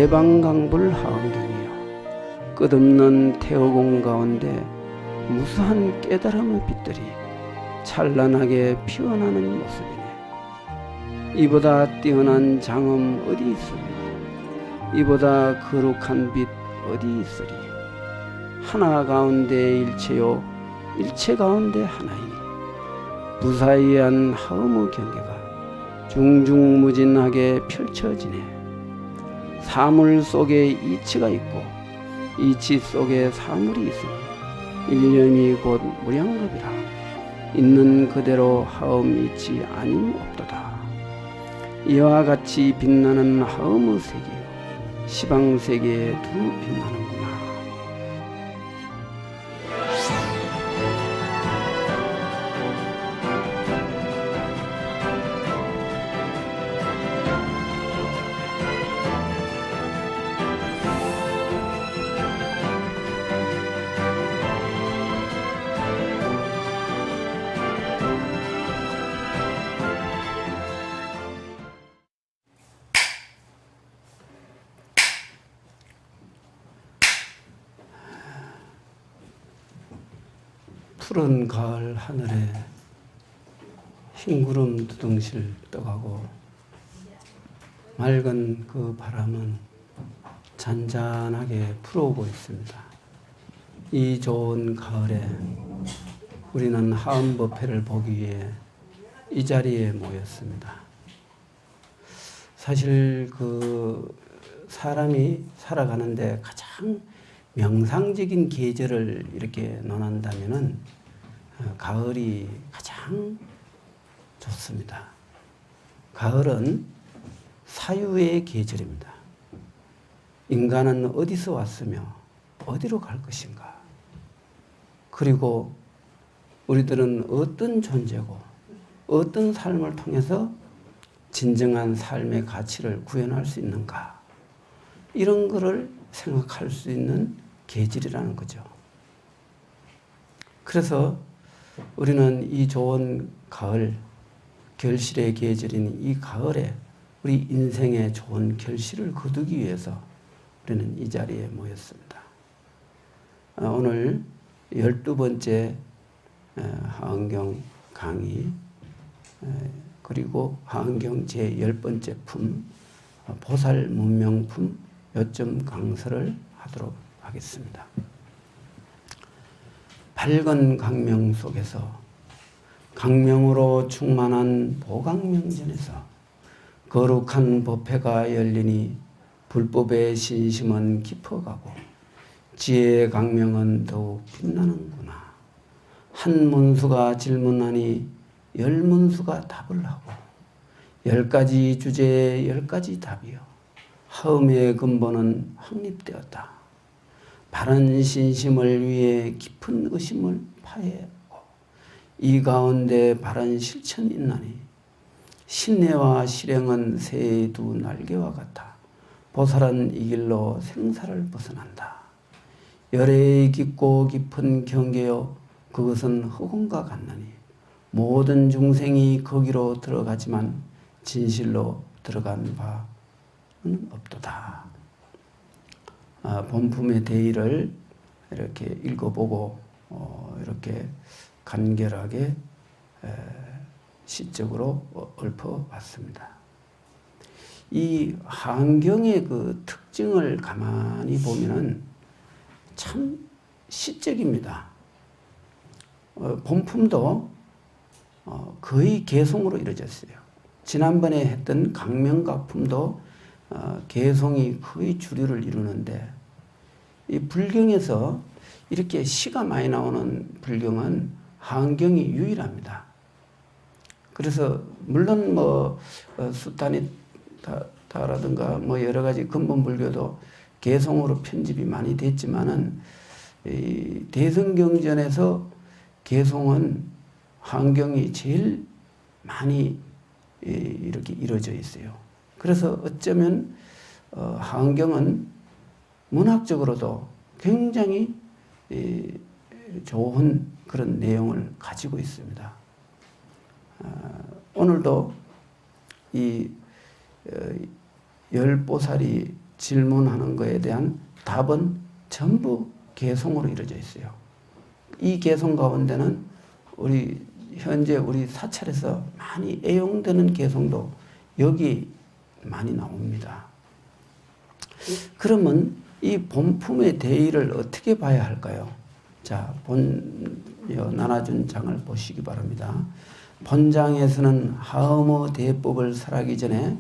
대방강불 하은경이여, 끝없는 태어공 가운데 무수한 깨달음의 빛들이 찬란하게 피어나는 모습이네. 이보다 뛰어난 장엄 어디 있으며 이보다 거룩한 빛 어디 있으리. 하나 가운데 일체요 일체 가운데 하나이니 무사이한 하음의 경계가 중중무진하게 펼쳐지네. 사물 속에 이치가 있고 이치 속에 사물이 있으니 일념이 곧 무량겁이라. 있는 그대로 하음 이치 아님 없도다. 이와 같이 빛나는 하음의 세계요 시방 세계에 두 빛나는구나. 푸른 가을 하늘에 흰구름 두둥실 떠가고 맑은 그 바람은 잔잔하게 불어오고 있습니다. 이 좋은 가을에 우리는 하음법회를 보기 위해 이 자리에 모였습니다. 사실 그 사람이 살아가는데 가장 명상적인 계절을 이렇게 논한다면은 가을이 가장 좋습니다. 가을은 사유의 계절입니다. 인간은 어디서 왔으며 어디로 갈 것인가? 그리고 우리들은 어떤 존재고 어떤 삶을 통해서 진정한 삶의 가치를 구현할 수 있는가? 이런 거를 생각할 수 있는 계절이라는 거죠. 그래서 우리는 이 좋은 가을, 결실의 계절인 이 가을에 우리 인생의 좋은 결실을 거두기 위해서 우리는 이 자리에 모였습니다. 오늘 12번째 하은경 강의, 그리고 하은경 제10번째 품, 보살 문명품 요점 강서를 하도록 하겠습니다. 밝은 강명 속에서 강명으로 충만한 보강명전에서 거룩한 법회가 열리니 불법의 신심은 깊어가고 지혜의 강명은 더욱 빛나는구나. 한 문수가 질문하니 10문수가 답을 하고 10가지 주제에 10가지 답이요 하음의 근본은 확립되었다. 바른 신심을 위해 깊은 의심을 파해하고 이 가운데 바른 실천이 있나니 신뢰와 실행은 새의 두 날개와 같아 보살은 이 길로 생사를 벗어난다. 열애의 깊고 깊은 경계요 그것은 흑원과 같나니 모든 중생이 거기로 들어가지만 진실로 들어간 바는 없도다. 본품의 대의를 이렇게 읽어보고 이렇게 간결하게 시적으로 읊어봤습니다. 이 하은경의 그 특징을 가만히 보면은 참 시적입니다. 본품도 거의 개송으로 이루어졌어요. 지난번에 했던 강명각품도 개송이 거의 주류를 이루는데 이 불경에서 이렇게 시가 많이 나오는 불경은 하은경이 유일합니다. 그래서 물론 뭐 수타니타라든가 뭐 여러 가지 근본 불교도 개송으로 편집이 많이 됐지만은 이 대성경전에서 개송은 하은경이 제일 많이 이렇게 이루어져 있어요. 그래서 어쩌면 하은경은 문학적으로도 굉장히 좋은 그런 내용을 가지고 있습니다. 오늘도 이 열보살이 질문하는 것에 대한 답은 전부 개송으로 이루어져 있어요. 이 개송 가운데는 현재 우리 사찰에서 많이 애용되는 개송도 여기 많이 나옵니다. 그러면 이 본품의 대의를 어떻게 봐야 할까요? 자, 나눠준 장을 보시기 바랍니다. 본장에서는 하음어 대법을 설하기 전에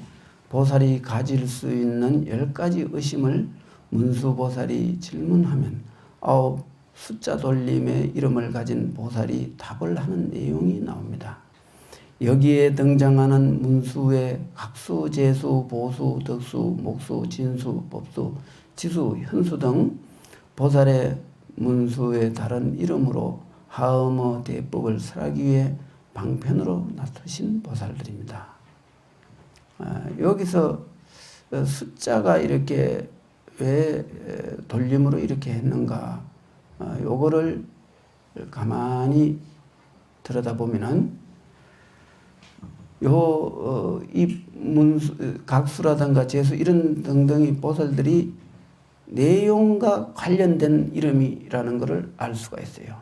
보살이 가질 수 있는 10가지 의심을 문수보살이 질문하면 9 숫자 돌림의 이름을 가진 보살이 답을 하는 내용이 나옵니다. 여기에 등장하는 문수의 각수, 재수, 보수, 덕수, 목수, 진수, 법수, 지수, 현수 등 보살의 문수의 다른 이름으로 하음어 대법을 설하기 위해 방편으로 나타신 보살들입니다. 여기서 숫자가 이렇게 왜 돌림으로 이렇게 했는가? 요거를 가만히 들여다보면은 이 각수라든가 재수 이런 등등의 보살들이 내용과 관련된 이름이라는 것을 알 수가 있어요.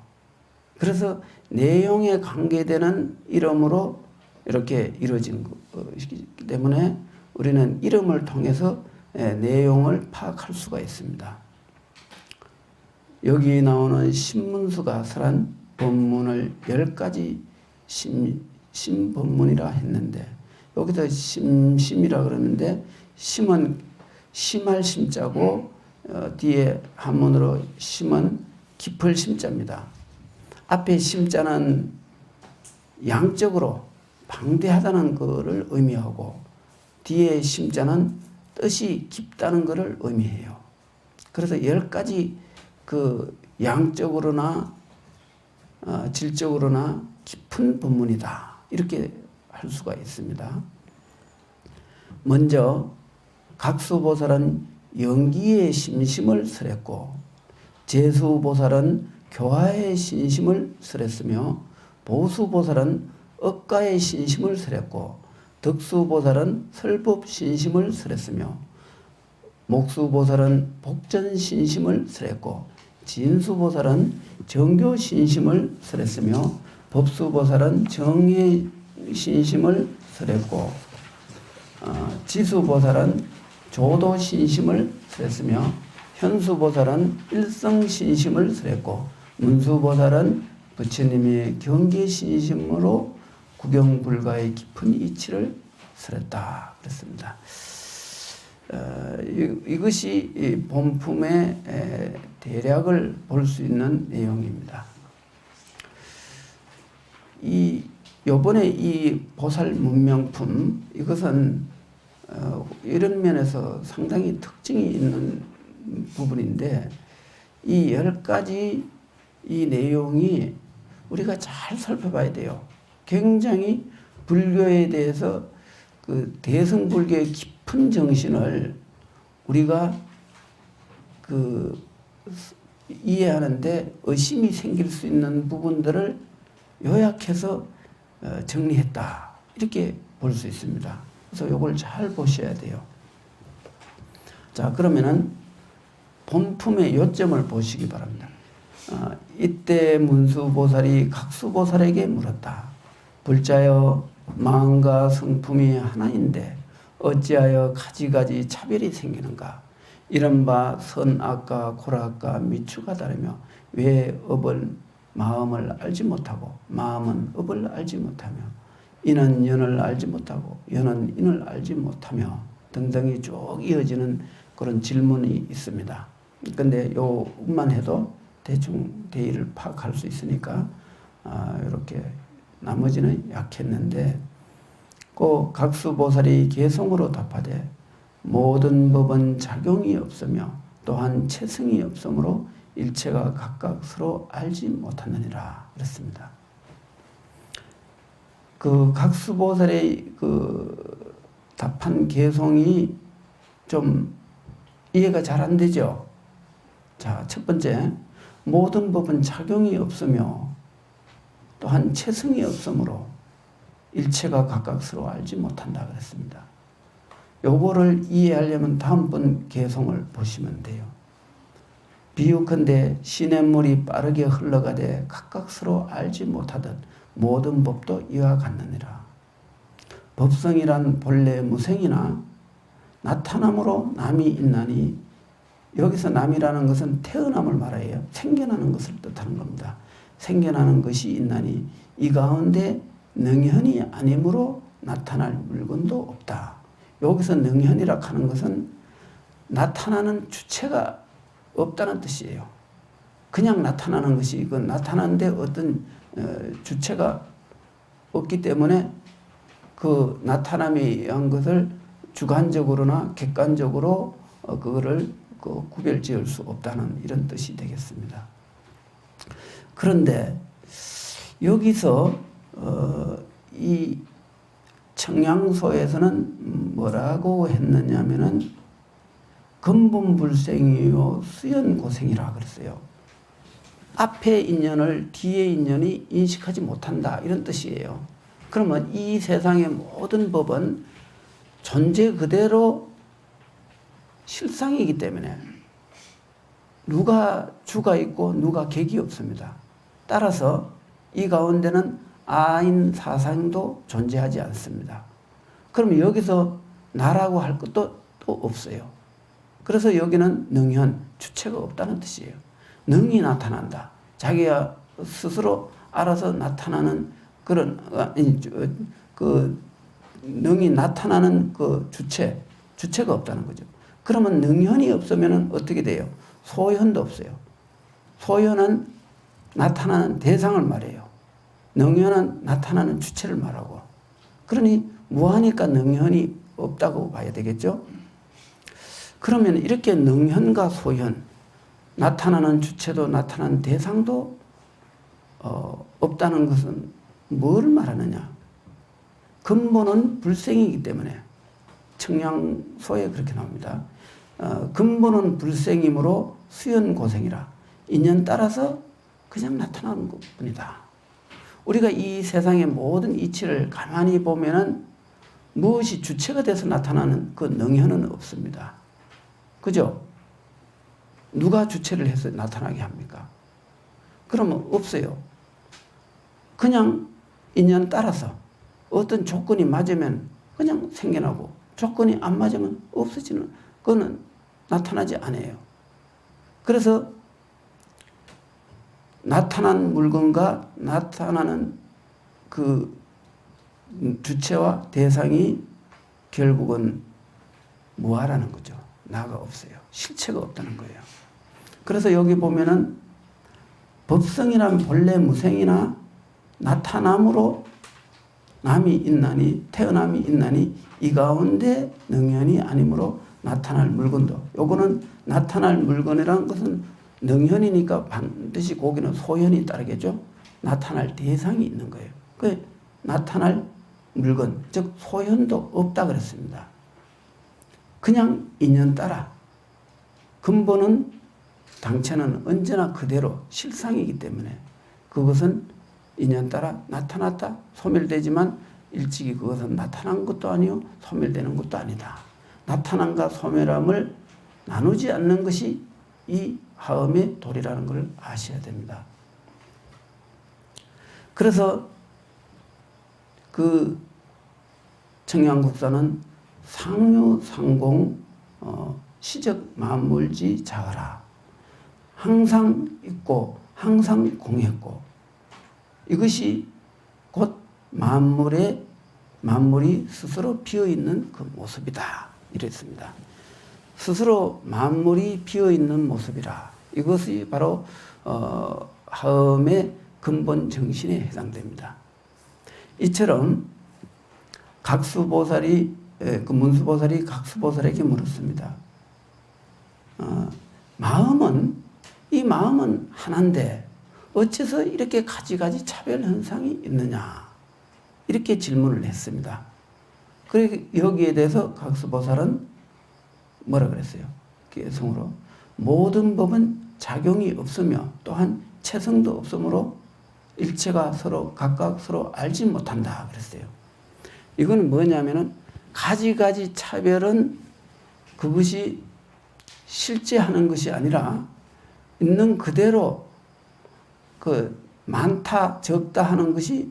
그래서 내용에 관계되는 이름으로 이렇게 이루어진 것이기 때문에 우리는 이름을 통해서 내용을 파악할 수가 있습니다. 여기 나오는 신문수가 설한 법문을 10가지 심법문이라 했는데 여기서 심이라 그러는데 심은 심할 심자고 뒤에 한문으로 심은 깊을 심자입니다. 앞에 심자는 양적으로 방대하다는 것을 의미하고 뒤에 심자는 뜻이 깊다는 것을 의미해요. 그래서 10가지 그 양적으로나 질적으로나 깊은 법문이다. 이렇게 할 수가 있습니다. 먼저 각수보살은 영기의 심심을 설했고 재수보살은 교화의 신심을 설했으며 보수보살은 억가의 신심을 설했고 덕수보살은 설법 신심을 설했으며 목수보살은 복전 신심을 설했고 진수보살은 정교 신심을 설했으며 법수보살은 정의 신심을 설했고 지수보살은 조도 신심을 설했으며 현수보살은 일성 신심을 설했고 문수보살은 부처님의 경계 신심으로 구경불가의 깊은 이치를 설했다 그랬습니다. 이것이 본품의 대략을 볼 수 있는 내용입니다. 요번에 이 보살 문명품 이것은 이런 면에서 상당히 특징이 있는 부분인데 이 10가지 이 내용이 우리가 잘 살펴봐야 돼요. 굉장히 불교에 대해서 그 대승불교의 깊은 정신을 우리가 이해하는데 의심이 생길 수 있는 부분들을 요약해서 정리했다. 이렇게 볼 수 있습니다. 그래서 이걸 잘 보셔야 돼요. 자, 그러면은 본품의 요점을 보시기 바랍니다. 이때 문수보살이 각수보살에게 물었다. 불자여 마음과 성품이 하나인데 어찌하여 가지가지 차별이 생기는가? 이른바 선악과 고락과 미추가 다르며 왜 업을 마음을 알지 못하고 마음은 업을 알지 못하며 이는 연을 알지 못하고 연은 인을 알지 못하며 등등이 쭉 이어지는 그런 질문이 있습니다. 근데 요것만 해도 대충 대의를 파악할 수 있으니까 이렇게 나머지는 약했는데 그 각수보살이 개성으로 답하되 모든 법은 작용이 없으며 또한 체성이 없으므로 일체가 각각 서로 알지 못하느니라 그랬습니다. 그 각수보살의 그 답한 개성이 좀 이해가 잘 안 되죠. 자, 첫 번째, 모든 법은 작용이 없으며 또한 체성이 없으므로 일체가 각각 서로 알지 못한다 그랬습니다. 요거를 이해하려면 다음번 개송을 보시면 돼요. 비유컨대 시냇물이 빠르게 흘러가되 각각 서로 알지 못하듯 모든 법도 이와 같느니라. 법성이란 본래 무생이나 나타남으로 남이 있나니, 여기서 남이라는 것은 태어남을 말해요. 생겨나는 것을 뜻하는 겁니다. 생겨나는 것이 있나니 이 가운데 능현이 아니므로 나타날 물건도 없다. 여기서 능현이라 하는 것은 나타나는 주체가 없다는 뜻이에요. 그냥 나타나는 것이, 그 나타나는데 어떤 주체가 없기 때문에 그 나타남이 한 것을 주관적으로나 객관적으로 그거를 구별 지을 수 없다는 이런 뜻이 되겠습니다. 그런데 여기서 이 청량소에서는 뭐라고 했느냐면은 근본불생이요 수연고생이라 그랬어요. 앞에 인연을 뒤에 인연이 인식하지 못한다, 이런 뜻이에요. 그러면 이 세상의 모든 법은 존재 그대로 실상이기 때문에 누가 주가 있고 누가 객이 없습니다. 따라서 이 가운데는 아인 사상도 존재하지 않습니다. 그럼 여기서 나라고 할 것도 또 없어요. 그래서 여기는 능현, 주체가 없다는 뜻이에요. 능이 나타난다. 자기가 스스로 알아서 나타나는 그런, 그 능이 나타나는 그 주체가 없다는 거죠. 그러면 능현이 없으면 어떻게 돼요? 소현도 없어요. 소현은 나타나는 대상을 말해요. 능현은 나타나는 주체를 말하고. 그러니 무하니까 능현이 없다고 봐야 되겠죠? 그러면 이렇게 능현과 소현, 나타나는 주체도 나타나는 대상도 없다는 것은 뭘 말하느냐? 근본은 불생이기 때문에 청량소에 그렇게 나옵니다. 근본은 불생이므로 수연고생이라. 인연 따라서 그냥 나타나는 것뿐이다. 우리가 이 세상의 모든 이치를 가만히 보면은 무엇이 주체가 돼서 나타나는 그 능현은 없습니다. 그죠? 누가 주체를 해서 나타나게 합니까? 그러면 없어요. 그냥 인연 따라서 어떤 조건이 맞으면 그냥 생겨나고 조건이 안 맞으면 없어지는, 그거는 나타나지 않아요. 그래서 나타난 물건과 나타나는 그 주체와 대상이 결국은 무아라는 거죠. 나가 없어요. 실체가 없다는 거예요. 그래서 여기 보면은 법성이란 본래 무생이나 나타남으로 남이 있나니, 태어남이 있나니 이 가운데 능현이 아니므로 나타날 물건도. 요거는 나타날 물건이라는 것은 능현이니까 반드시 거기는 소현이 따르겠죠. 나타날 대상이 있는 거예요. 그 나타날 물건, 즉 소현도 없다 그랬습니다. 그냥 인연 따라. 근본은 당체는 언제나 그대로 실상이기 때문에 그것은 인연 따라 나타났다 소멸되지만 일찍이 그것은 나타난 것도 아니요 소멸되는 것도 아니다. 나타남과 소멸함을 나누지 않는 것이 이 화엄의 도리라는 걸 아셔야 됩니다. 그래서 그 청양국사는 상유상공 시적 만물지 자하라. 항상 있고 항상 공했고 이것이 곧 만물이 스스로 비어있는 그 모습이다. 이랬습니다. 스스로 만물이 비어있는 모습이라. 이것이 바로 화엄의 근본 정신에 해당됩니다. 이처럼 각수보살이 그 문수보살이 각수보살에게 물었습니다. 이 마음은 하나인데 어째서 이렇게 가지가지 차별 현상이 있느냐? 이렇게 질문을 했습니다. 그리고 여기에 대해서 각수보살은 뭐라 그랬어요? 개성으로 모든 법은 작용이 없으며 또한 체성도 없으므로 일체가 서로 각각 서로 알지 못한다 그랬어요. 이거는 뭐냐면은 가지가지 차별은 그것이 실제 하는 것이 아니라 있는 그대로 그 많다 적다 하는 것이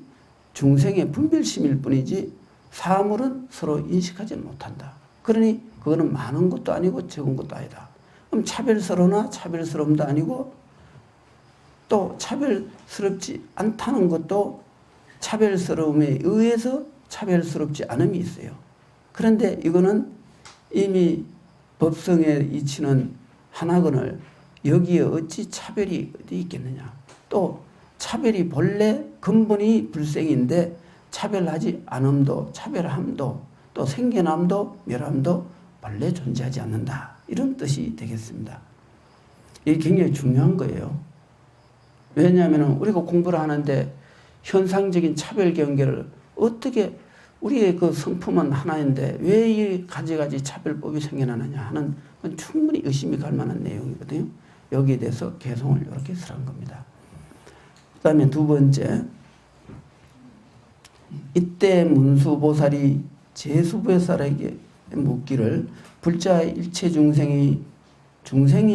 중생의 분별심일 뿐이지 사물은 서로 인식하지 못한다. 그러니 그거는 많은 것도 아니고 적은 것도 아니다. 그럼 차별스러우나 차별스러움도 아니고 또 차별스럽지 않다는 것도 차별스러움에 의해서 차별스럽지 않음이 있어요. 그런데 이거는 이미 법성에 이치는 한학원을 여기에 어찌 차별이 어디 있겠느냐. 또 차별이 본래 근본이 불생인데 차별하지 않음도 차별함도 또 생겨남도 멸함도 본래 존재하지 않는다. 이런 뜻이 되겠습니다. 이게 굉장히 중요한 거예요. 왜냐하면 우리가 공부를 하는데 현상적인 차별 경계를 어떻게 우리의 그 성품은 하나인데 왜 이 가지가지 차별법이 생겨나느냐 하는 건 충분히 의심이 갈 만한 내용이거든요. 여기에 대해서 개성을 이렇게 설한 겁니다. 그 다음에 두 번째, 이때 문수보살이 제수보살에게 묻기를 불자 일체 중생이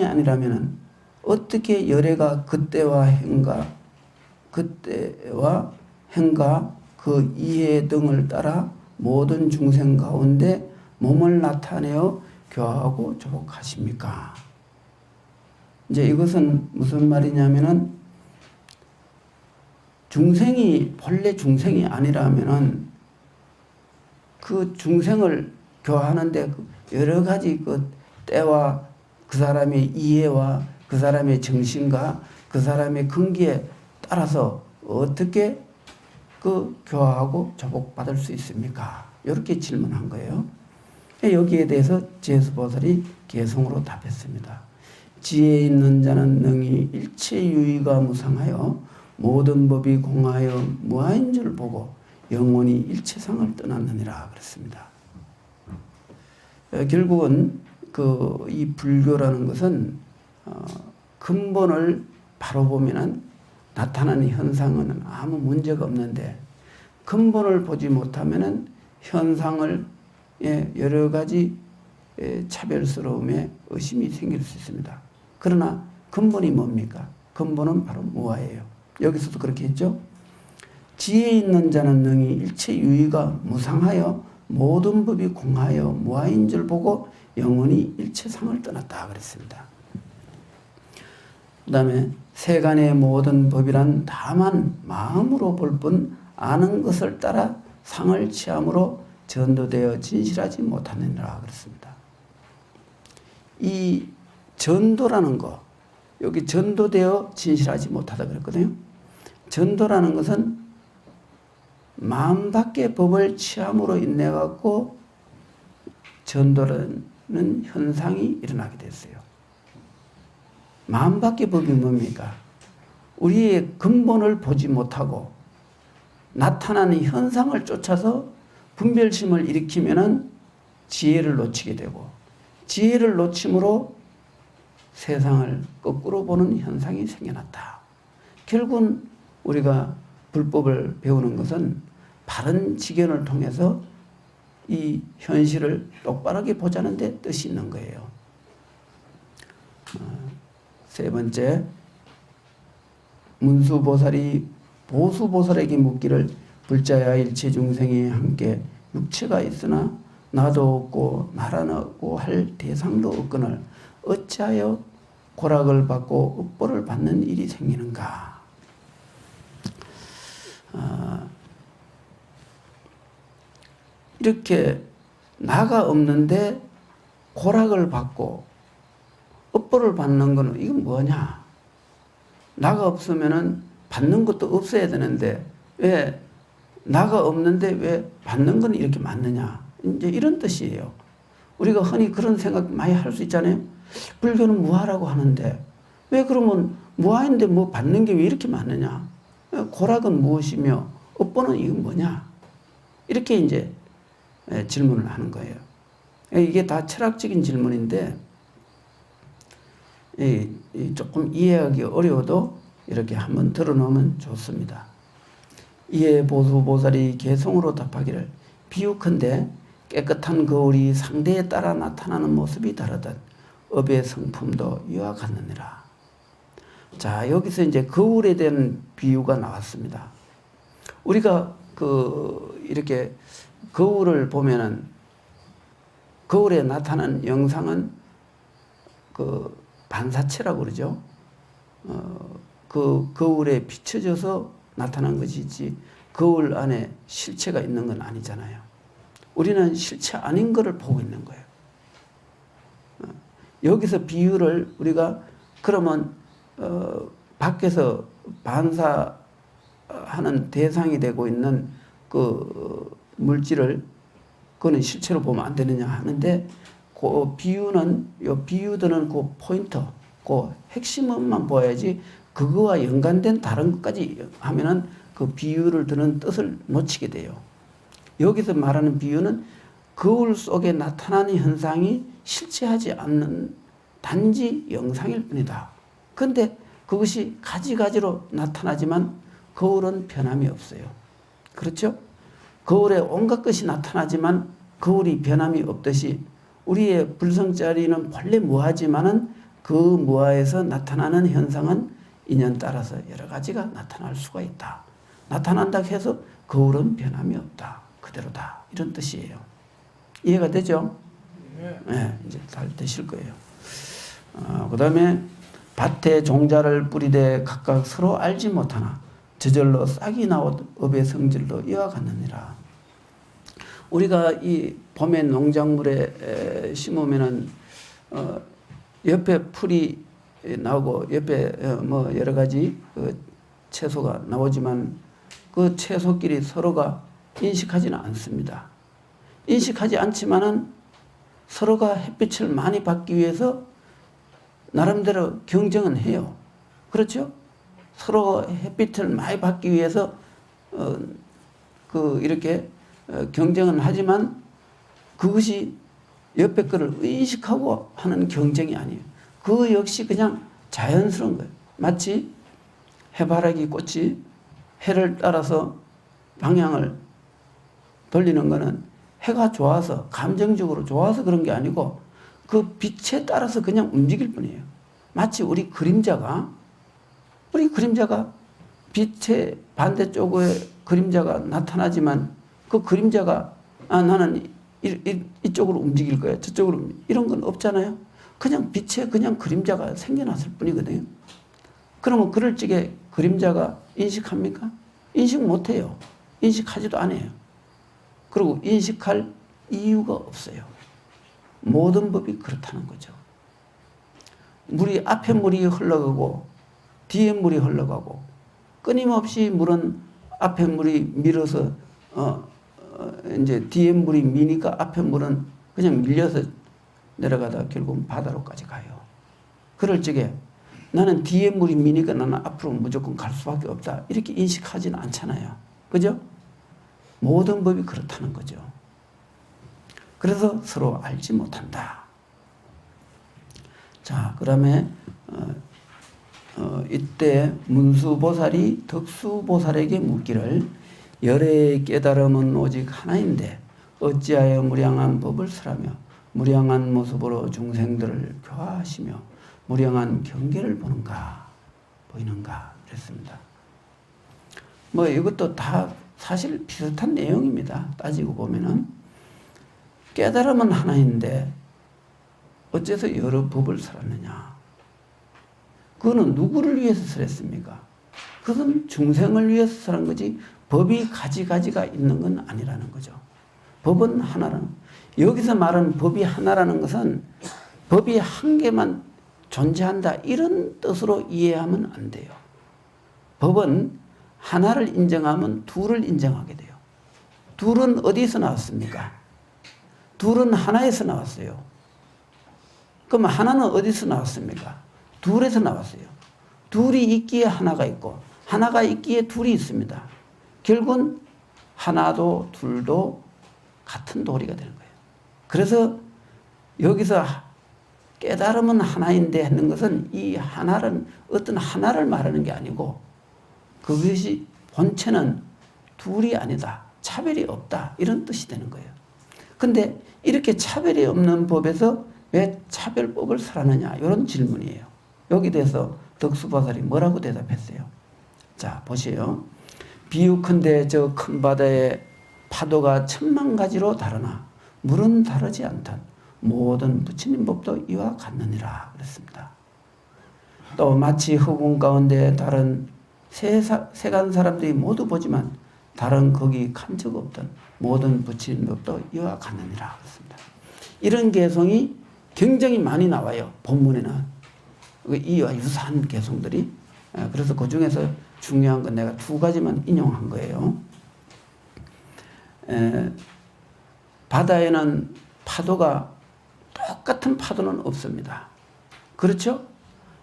아니라면 어떻게 열애가 그때와 행가 그 이해 등을 따라 모든 중생 가운데 몸을 나타내어 교화하고 조복하십니까? 이제 이것은 무슨 말이냐면은 중생이 본래 중생이 아니라면은 그 중생을 교화하는데 여러 가지 그 때와 그 사람의 이해와 그 사람의 정신과 그 사람의 근기에 따라서 어떻게 그 교화하고 조복받을 수 있습니까? 이렇게 질문한 거예요. 여기에 대해서 제수보살이 개성으로 답했습니다. 지혜 있는 자는 능히 일체 유의가 무상하여 모든 법이 공하여 무아인 줄 보고 영원히 일체상을 떠났느니라 그랬습니다. 결국은 이 불교라는 것은 근본을 바로 보면은 나타나는 현상은 아무 문제가 없는데 근본을 보지 못하면은 현상을 여러 가지 차별스러움에 의심이 생길 수 있습니다. 그러나 근본이 뭡니까? 근본은 바로 무아예요. 여기서도 그렇게 했죠. 지혜 있는 자는 능히 일체 유의가 무상하여 모든 법이 공하여 무아인 줄 보고 영원히 일체상을 떠났다 그랬습니다. 그 다음에 세간의 모든 법이란 다만 마음으로 볼 뿐 아는 것을 따라 상을 취함으로 전도되어 진실하지 못하느니라 그랬습니다. 이 전도라는 거, 여기 전도되어 진실하지 못하다 그랬거든요. 전도라는 것은 마음 밖의 법을 취함으로 인해 갖고 전도라는 현상이 일어나게 됐어요. 마음 밖의 법이 뭡니까? 우리의 근본을 보지 못하고 나타나는 현상을 쫓아서 분별심을 일으키면은 지혜를 놓치게 되고 지혜를 놓침으로 세상을 거꾸로 보는 현상이 생겨났다. 결국은 우리가 불법을 배우는 것은 바른 지견을 통해서 이 현실을 똑바르게 보자는 데 뜻이 있는 거예요. 세 번째, 문수보살이 보수보살에게 묻기를 불자야 일체 중생이 함께 육체가 있으나 나도 없고 나라고 할 대상도 없거늘 어찌하여 고락을 받고 업보를 받는 일이 생기는가? 이렇게 나가 없는데 고락을 받고 업보를 받는 것은 이건 뭐냐? 나가 없으면은 받는 것도 없어야 되는데 왜 나가 없는데 왜 받는 건 이렇게 많느냐? 이제 이런 뜻이에요. 우리가 흔히 그런 생각 많이 할 수 있잖아요. 불교는 무아라고 하는데 왜 그러면 무아인데 뭐 받는 게 왜 이렇게 많느냐? 고락은 무엇이며 업보는 이건 뭐냐? 이렇게 이제 질문을 하는 거예요. 이게 다 철학적인 질문인데 조금 이해하기 어려워도 이렇게 한번 들어놓으면 좋습니다. 이에 보수보살이 개성으로 답하기를 비유컨대 깨끗한 거울이 상대에 따라 나타나는 모습이 다르듯 업의 성품도 이와 같느니라. 자, 여기서 이제 거울에 대한 비유가 나왔습니다. 우리가 이렇게 거울을 보면은 거울에 나타나는 영상은 반사체라고 그러죠. 그 거울에 비춰져서 나타난 것이지 거울 안에 실체가 있는 건 아니잖아요. 우리는 실체 아닌 것을 보고 있는 거예요. 여기서 비유를 우리가 그러면 밖에서 반사하는 대상이 되고 있는 그 물질을 그거는 실체로 보면 안 되느냐 하는데 그 비유는 요 비유드는 그 포인터, 그 핵심만 보아야지 그거와 연관된 다른 것까지 하면은 그 비유를 드는 뜻을 놓치게 돼요. 여기서 말하는 비유는 거울 속에 나타나는 현상이 실체하지 않는 단지 영상일 뿐이다. 그런데 그것이 가지가지로 나타나지만 거울은 변함이 없어요. 그렇죠? 거울에 온갖 것이 나타나지만 거울이 변함이 없듯이 우리의 불성자리는 본래 무하지만은 그 무하에서 나타나는 현상은 인연 따라서 여러 가지가 나타날 수가 있다. 나타난다 해서 거울은 변함이 없다. 그대로다. 이런 뜻이에요. 이해가 되죠? 네, 이제 잘 되실 거예요. 그 다음에 밭에 종자를 뿌리되 각각 서로 알지 못하나 저절로 싹이 나온 업의 성질로 이와 같느니라. 우리가 이 봄에 농작물에 심으면은 옆에 풀이 나오고 옆에 뭐 여러 가지 채소가 나오지만 그 채소끼리 서로가 인식하지는 않습니다. 인식하지 않지만은 서로가 햇빛을 많이 받기 위해서 나름대로 경쟁은 해요. 그렇죠? 서로 햇빛을 많이 받기 위해서 이렇게 경쟁은 하지만 그것이 옆에 거를 인식하고 하는 경쟁이 아니에요. 그 역시 그냥 자연스러운 거예요. 마치 해바라기 꽃이 해를 따라서 방향을 돌리는 거는 해가 좋아서 감정적으로 좋아서 그런 게 아니고 그 빛에 따라서 그냥 움직일 뿐이에요. 마치 우리 그림자가 빛의 반대쪽에 그림자가 나타나지만 그 그림자가 나는 이쪽으로 움직일 거야 저쪽으로 이런 건 없잖아요. 그냥 빛에 그냥 그림자가 생겨났을 뿐이거든요. 그러면 그럴 적에 그림자가 인식합니까? 인식 못해요. 인식하지도 않아요. 그리고 인식할 이유가 없어요. 모든 법이 그렇다는 거죠. 앞에 물이 흘러가고 뒤에 물이 흘러가고 끊임없이 물은 앞에 물이 밀어서 이제 뒤에 물이 미니까 앞에 물은 그냥 밀려서 내려가다 결국은 바다로까지 가요. 그럴 적에 나는 뒤에 물이 미니까 나는 앞으로 무조건 갈 수밖에 없다. 이렇게 인식하지는 않잖아요. 그죠? 모든 법이 그렇다는 거죠. 그래서 서로 알지 못한다. 자, 그다음에 이때 문수보살이 덕수보살에게 묻기를 열의 깨달음은 오직 하나인데 어찌하여 무량한 법을 설하며 무량한 모습으로 중생들을 교화하시며 무량한 경계를 보이는가 그랬습니다. 뭐 이것도 다 사실 비슷한 내용입니다. 따지고 보면은 깨달음은 하나인데 어째서 여러 법을 설하느냐. 그거는 누구를 위해서 설했습니까? 그것은 중생을 위해서 설한 거지 법이 가지가지가 있는 건 아니라는 거죠. 법은 하나라는, 여기서 말하는 법이 하나라는 것은 법이 한 개만 존재한다 이런 뜻으로 이해하면 안 돼요. 법은 하나를 인정하면 둘을 인정하게 돼요. 둘은 어디서 나왔습니까? 둘은 하나에서 나왔어요. 그럼 하나는 어디서 나왔습니까? 둘에서 나왔어요. 둘이 있기에 하나가 있고 하나가 있기에 둘이 있습니다. 결국은 하나도 둘도 같은 도리가 되는 거예요. 그래서 여기서 깨달음은 하나인데 하는 것은 이 하나는 어떤 하나를 말하는 게 아니고 그것이 본체는 둘이 아니다. 차별이 없다. 이런 뜻이 되는 거예요. 근데 이렇게 차별이 없는 법에서 왜 차별법을 설하느냐 이런 질문이에요. 여기 대해서 덕수보살이 뭐라고 대답했어요? 자 보세요. 비유컨대 저 큰 바다에 파도가 천만 가지로 다르나 물은 다르지 않던 모든 부처님 법도 이와 같느니라 그랬습니다. 또 마치 흑운 가운데 다른 세간 사람들이 모두 보지만 다른 거기 간 적 없던 모든 부처님 법도 이와 같느니라 그랬습니다. 이런 개성이 굉장히 많이 나와요. 본문에는 이와 유사한 개성들이. 그래서 그 중에서 중요한 건 내가 두 가지만 인용한 거예요. 바다에는 파도가 똑같은 파도는 없습니다. 그렇죠?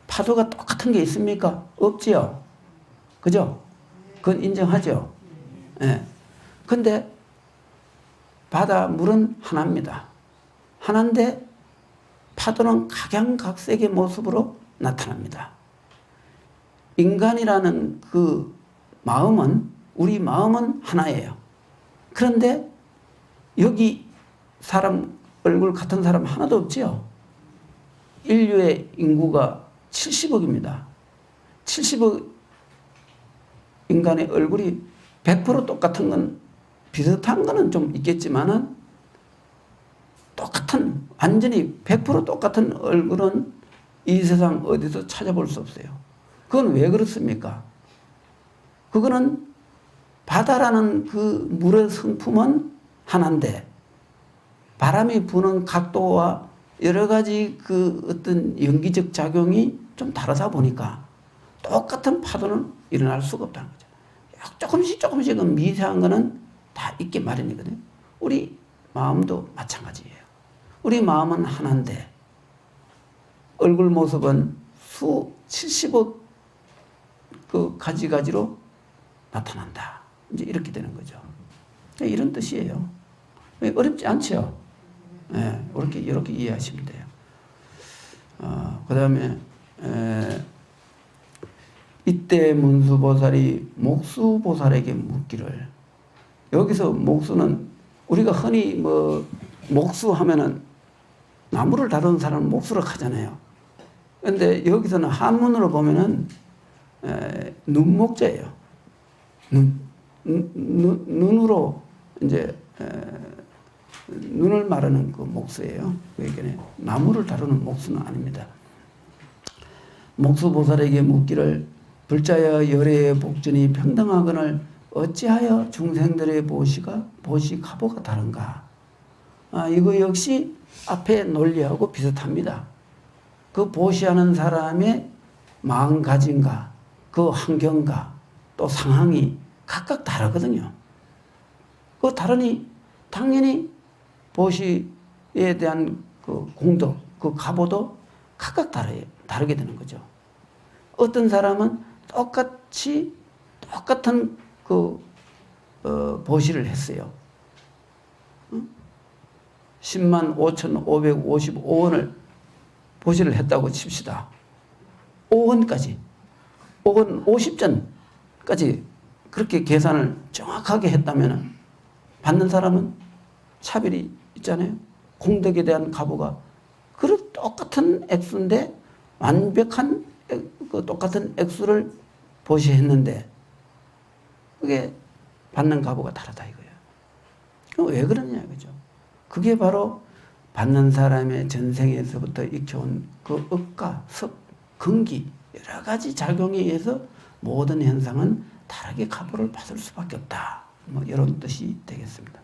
파도가 똑같은 게 있습니까? 없지요. 그죠? 그건 인정하죠. 예. 근데 바다 물은 하나입니다. 하나인데 파도는 각양각색의 모습으로 나타납니다. 인간이라는 그 마음은 우리 마음은 하나예요. 그런데 여기 사람 얼굴 같은 사람 하나도 없지요. 인류의 인구가 70억입니다. 70억 인간의 얼굴이 100% 똑같은 건 비슷한 거는 좀 있겠지만은 똑같은 완전히 100% 똑같은 얼굴은 이 세상 어디서 찾아볼 수 없어요. 그건 왜 그렇습니까? 그거는 바다라는 그 물의 성품은 하나인데 바람이 부는 각도와 여러 가지 그 어떤 연기적 작용이 좀 다르다 보니까 똑같은 파도는 일어날 수가 없다는 거죠. 조금씩은 미세한 거는 다 있게 마련이거든요. 우리 마음도 마찬가지예요. 우리 마음은 하나인데 얼굴 모습은 수 70억 그 가지가지로 나타난다. 이제 이렇게 되는 거죠. 이런 뜻이에요. 어렵지 않죠? 네, 이렇게 이해하시면 돼요. 그 다음에 이때 문수보살이 목수보살에게 묻기를, 여기서 목수는 우리가 흔히 뭐 목수 하면은 나무를 다루는 사람은 목수라고 하잖아요. 그런데 여기서는 한문으로 보면은 눈목자예요. 눈으로 이제 눈을 말하는 그 목수예요. 그러니까 나무를 다루는 목수는 아닙니다. 목수보살에게 묻기를 불자여 열애의 복전이 평등하거늘 어찌하여 중생들의 보시 가보가 다른가? 이거 역시 앞에 논리하고 비슷합니다. 그 보시하는 사람의 마음가짐과 그 환경과 또 상황이 각각 다르거든요. 그 다르니 당연히 보시에 대한 그 공덕, 그 가보도 각각 다르게 되는 거죠. 어떤 사람은 똑같은 그 보시를 했어요. 10만 5,555원을 보시를 했다고 칩시다. 5원까지, 5원 50전까지 그렇게 계산을 정확하게 했다면 받는 사람은 차별이 있잖아요. 공덕에 대한 가보가 그 똑같은 액수인데 완벽한 그 똑같은 액수를 보시했는데 그게 받는 가보가 다르다 이거예요. 왜 그러냐 이거죠. 그게 바로 받는 사람의 전생에서부터 익혀온 그 억과 섭, 근기 여러 가지 작용에 의해서 모든 현상은 다르게 가보를 받을 수밖에 없다. 뭐 이런 뜻이 되겠습니다.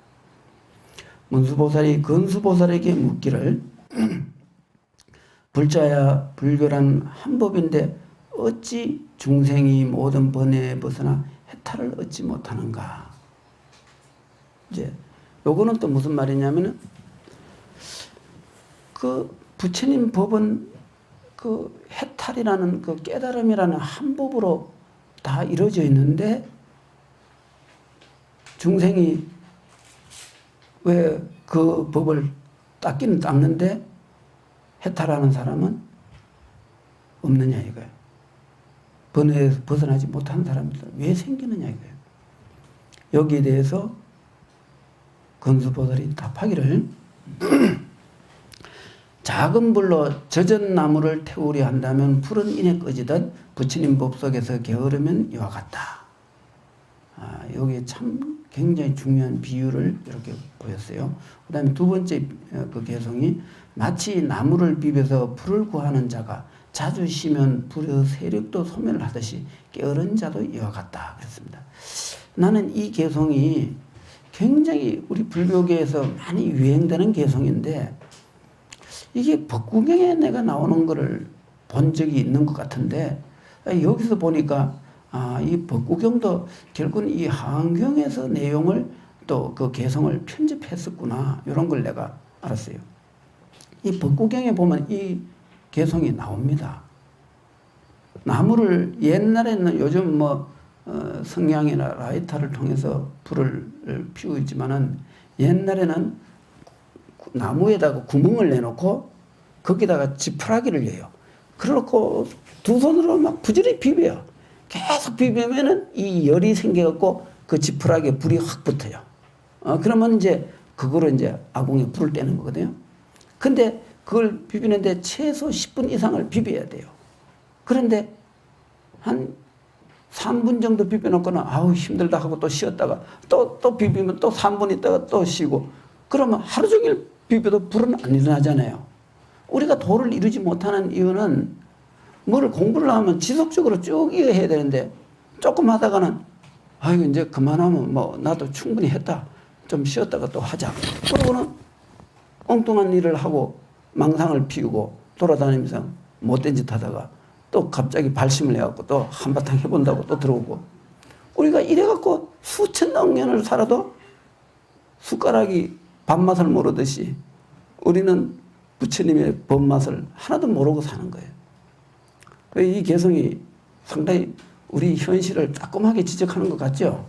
문수보살이 건수보살에게 묻기를 불자야 불교란 한 법인데 어찌 중생이 모든 번뇌에 벗어나 해탈을 얻지 못하는가? 이제 요거는 또 무슨 말이냐면은 그 부처님 법은 그 해탈이라는 그 깨달음이라는 한 법으로 다 이루어져 있는데 중생이 왜 그 법을 닦기는 닦는데 해탈하는 사람은 없느냐 이거예요. 번뇌에서 벗어나지 못한 사람들 왜 생기느냐 이거예요. 여기에 대해서 건수보살이 답하기를 작은 불로 젖은 나무를 태우려 한다면 불은 이내 꺼지듯 부처님 법속에서 게으르면 이와 같다. 여기에 참 굉장히 중요한 비유를 이렇게 보였어요. 그 다음에 두 번째 그 개성이 마치 나무를 비벼서 불을 구하는 자가 자주 쉬면 불의 세력도 소멸하듯이 게으른 자도 이와 같다. 그랬습니다. 나는 이 개성이 굉장히 우리 불교계에서 많이 유행되는 개성인데 이게 법구경에 내가 나오는 거를 본 적이 있는 것 같은데 여기서 보니까 이 법구경도 결국은 이 하안경에서 내용을 또 그 개성을 편집했었구나 이런 걸 내가 알았어요. 이 법구경에 보면 이 개성이 나옵니다. 나무를 옛날에는 요즘 성냥이나 라이터를 통해서 불을 피우지만은 옛날에는 나무에다가 구멍을 내놓고 거기다가 지푸라기를 여요. 그래놓고 두 손으로 막 부지런히 비벼요. 계속 비비면은 이 열이 생겨갖고 그 지푸라기에 불이 확 붙어요. 그러면 이제 그거로 이제 아궁이에 불을 떼는 거거든요. 근데 그걸 비비는데 최소 10분 이상을 비벼야 돼요. 그런데 한 3분 정도 비벼놓고는 아우 힘들다 하고 또 쉬었다가 또 비비면 또 3분 있다가 또 쉬고 그러면 하루 종일 비벼도 불은 안 일어나잖아요. 우리가 도를 이루지 못하는 이유는 뭐를 공부를 하면 지속적으로 쭉 이어해야 되는데 조금 하다가는 아이고 이제 그만하면 나도 충분히 했다. 좀 쉬었다가 또 하자. 그러고는 엉뚱한 일을 하고 망상을 피우고 돌아다니면서 못된 짓 하다가 또 갑자기 발심을 해갖고 또 한바탕 해본다고 또 들어오고 우리가 이래갖고 수천억 년을 살아도 숟가락이 밥맛을 모르듯이 우리는 부처님의 법맛을 하나도 모르고 사는 거예요. 이 개성이 상당히 우리 현실을 따끔하게 지적하는 것 같죠?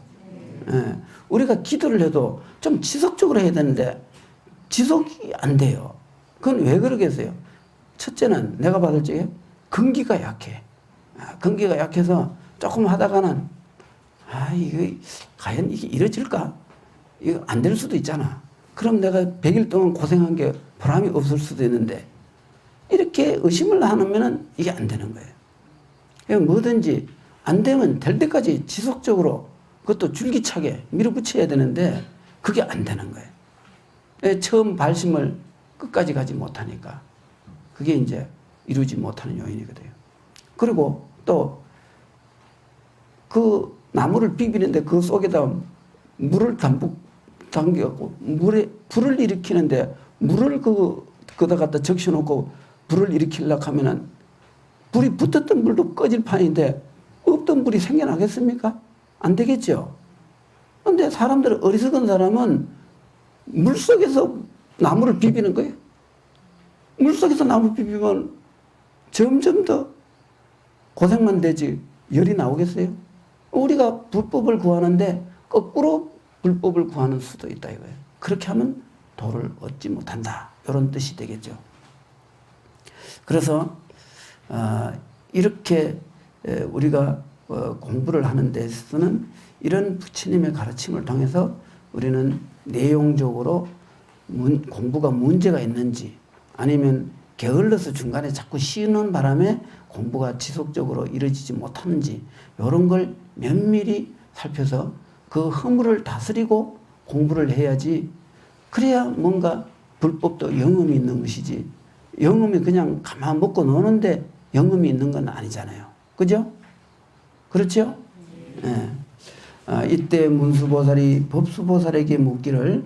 예. 우리가 기도를 해도 좀 지속적으로 해야 되는데 지속이 안 돼요. 그건 왜 그러겠어요? 첫째는 내가 받을 적에 근기가 약해. 근기가 약해서 조금 하다가는 이거 과연 이게 이루어질까? 이거 안 될 수도 있잖아. 그럼 내가 100일 동안 고생한 게 보람이 없을 수도 있는데 이렇게 의심을 하면은 이게 안 되는 거예요. 그냥 뭐든지 안 되면 될 때까지 지속적으로 그것도 줄기차게 밀어붙여야 되는데 그게 안 되는 거예요. 처음 발심을 끝까지 가지 못하니까 그게 이제 이루지 못하는 요인이거든요. 그리고 또 그 나무를 비비는데 그 속에다 물을 담뿍 담겨갖고 물에 불을 일으키는데 물을 그거다 갖다 적셔놓고 불을 일으키려고 하면은 불이 붙었던 불도 꺼질 판인데 없던 불이 생겨나겠습니까? 안 되겠죠. 근데 사람들은 어리석은 사람은 물속에서 나무를 비비는 거예요. 물속에서 나무 비비면 점점 더 고생만 되지 열이 나오겠어요? 우리가 불법을 구하는데 거꾸로 불법을 구하는 수도 있다 이거예요. 그렇게 하면 도를 얻지 못한다. 이런 뜻이 되겠죠. 그래서 이렇게 우리가 공부를 하는 데서는 이런 부처님의 가르침을 통해서 우리는 내용적으로 공부가 문제가 있는지 아니면 게을러서 중간에 자꾸 쉬는 바람에 공부가 지속적으로 이루어지지 못하는지 이런 걸 면밀히 살펴서 그 허물을 다스리고 공부를 해야지 그래야 뭔가 불법도 영음이 있는 것이지 영음이 그냥 가만 먹고 노는데 영음이 있는 건 아니잖아요. 그죠? 그렇죠? 네. 이때 문수보살이 법수보살에게 묻기를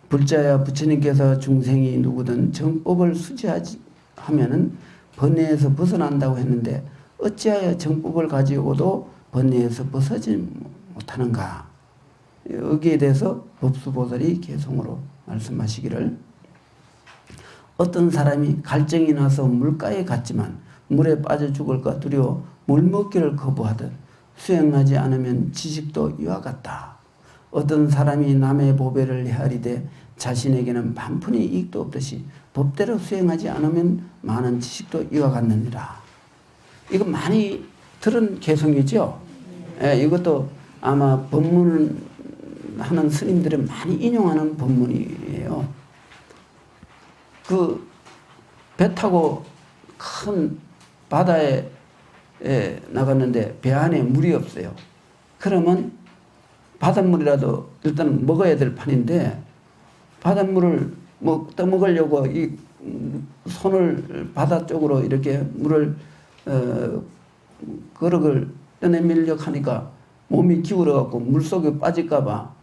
불자야 부처님께서 중생이 누구든 정법을 수지하지 하면은 번뇌에서 벗어난다고 했는데 어찌하여 정법을 가지고도 번뇌에서 벗어지지 못하는가? 여기에 대해서 법수보살이 개성으로 말씀하시기를 어떤 사람이 갈증이 나서 물가에 갔지만 물에 빠져 죽을까 두려워 물 먹기를 거부하듯 수행하지 않으면 지식도 이와 같다. 어떤 사람이 남의 보배를 헤아리되 자신에게는 반푼의 이익도 없듯이 법대로 수행하지 않으면 많은 지식도 이와 같느니라. 이거 많이 들은 개성이죠. 예, 이것도 아마 법문 하는 스님들이 많이 인용하는 법문이에요. 그 배 타고 큰 바다에 나갔는데 배 안에 물이 없어요. 그러면 바닷물이라도 일단 먹어야 될 판인데 바닷물을 떠먹으려고 이 손을 바다 쪽으로 이렇게 물을 거럭을 떠내밀려고 하니까 몸이 기울어갖고 물속에 빠질까봐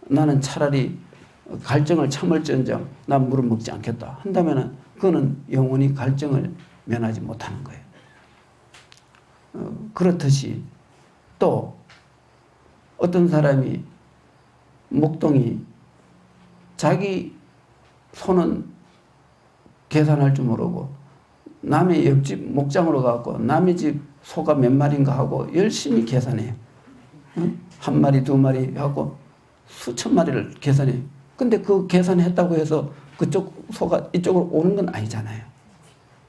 나는 차라리 갈증을 참을지언정 난 물을 먹지 않겠다 한다면은 그거는 영원히 갈증을 면하지 못하는 거예요. 그렇듯이 또 어떤 사람이 목동이 자기 손은 계산할 줄 모르고 남의 옆집 목장으로 가고 남의 집 소가 몇 마리인가 하고 열심히 계산해요. 한 마리 두 마리 하고 수천 마리를 계산해요. 근데 그 계산했다고 해서 그쪽 소가 이쪽으로 오는 건 아니잖아요.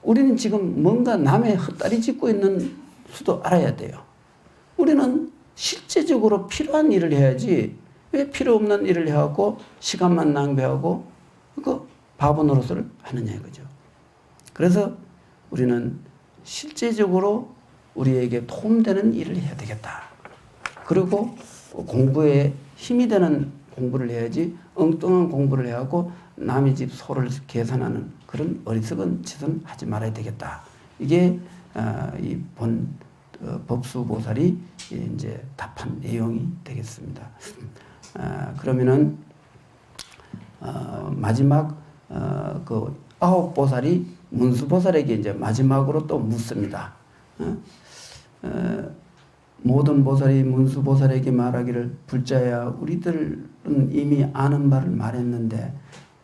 우리는 지금 뭔가 남의 헛다리 짚고 있는 수도 알아야 돼요. 우리는 실제적으로 필요한 일을 해야지 왜 필요 없는 일을 해갖고 시간만 낭비하고 그 바보 노릇을 하느냐 이거죠. 그래서 우리는 실제적으로 우리에게 도움되는 일을 해야 되겠다. 그리고 공부에 힘이 되는 공부를 해야지 엉뚱한 공부를 해갖고 남의 집 소를 계산하는 그런 어리석은 짓은 하지 말아야 되겠다. 이게 이 본 법수보살이 이제 답한 내용이 되겠습니다. 그러면은 마지막 그 아홉 보살이 문수보살에게 이제 마지막으로 또 묻습니다. 모든 보살이 문수보살에게 말하기를 불자야 우리들은 이미 아는 바를 말했는데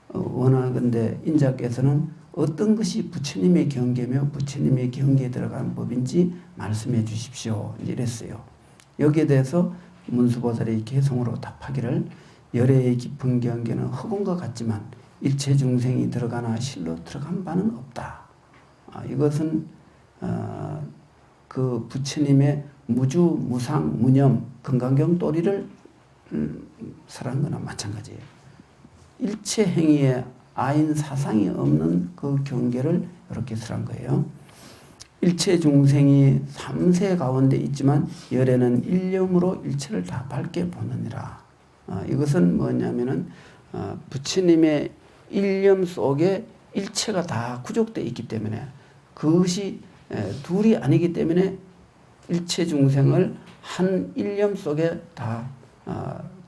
원하건대 인자께서는 어떤 것이 부처님의 경계며 부처님의 경계에 들어가는 법인지 말씀해 주십시오. 이랬어요. 여기에 대해서 문수보살이 개성으로 답하기를 열애의 깊은 경계는 허공과 같지만 일체 중생이 들어가나 실로 들어간 바는 없다. 이것은 그 부처님의 무주, 무상, 무념, 금강경 도리를 설한 거나 마찬가지예요. 일체 행위에 아인 사상이 없는 그 경계를 이렇게 설한 거예요. 일체 중생이 삼세 가운데 있지만 열애는 일념으로 일체를 다 밝게 보느니라. 이것은 뭐냐면은 부처님의 일념 속에 일체가 다 구족되어 있기 때문에 그것이 둘이 아니기 때문에 일체 중생을 한 일념 속에 다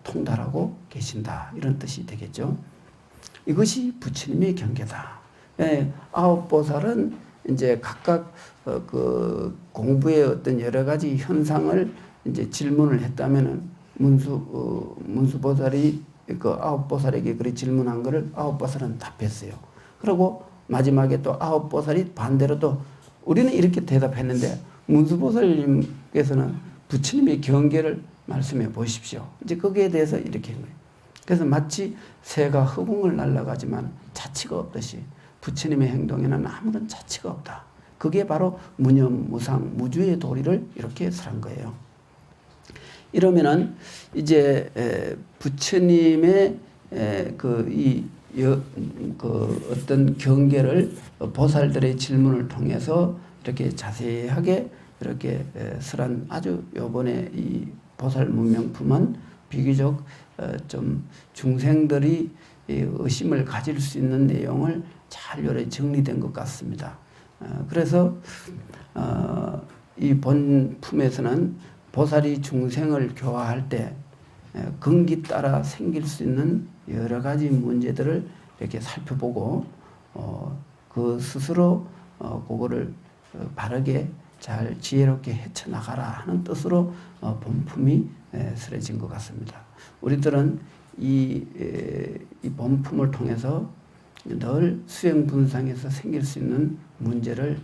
통달하고 계신다. 이런 뜻이 되겠죠. 이것이 부처님의 경계다. 아홉 보살은 이제 각각 그 공부의 어떤 여러 가지 현상을 이제 질문을 했다면은 문수보살이 그 아홉 보살에게 그렇게 질문한 것을 아홉 보살은 답했어요. 그리고 마지막에 또 아홉 보살이 반대로 또 우리는 이렇게 대답했는데 문수보살님께서는 부처님의 경계를 말씀해 보십시오. 이제 거기에 대해서 이렇게 한 거예요. 그래서 마치 새가 허공을 날아가지만 자취가 없듯이 부처님의 행동에는 아무런 자취가 없다. 그게 바로 무념, 무상, 무주의 도리를 이렇게 설한 거예요. 이러면은 이제 부처님의 그 어떤 경계를 보살들의 질문을 통해서 이렇게 자세하게 이렇게 설한 아주 요번에 이 보살 문명품은 비교적 좀 중생들이 의심을 가질 수 있는 내용을 잘 요래 정리된 것 같습니다. 그래서 이 본품에서는 보살이 중생을 교화할 때 근기 따라 생길 수 있는 여러 가지 문제들을 이렇게 살펴보고 그 스스로 그거를 바르게 잘 지혜롭게 헤쳐나가라 하는 뜻으로 본품이 쓰여진 것 같습니다. 우리들은 이 본품을 통해서 늘 수행분상에서 생길 수 있는 문제를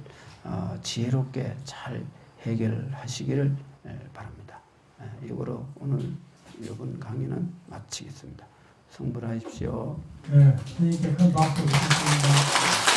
지혜롭게 잘 해결하시기를 바랍니다. 이거로 오늘 이번 강의는 마치겠습니다. 성불하십시오. 네, 선생님께 큰 박수 부탁드립니다.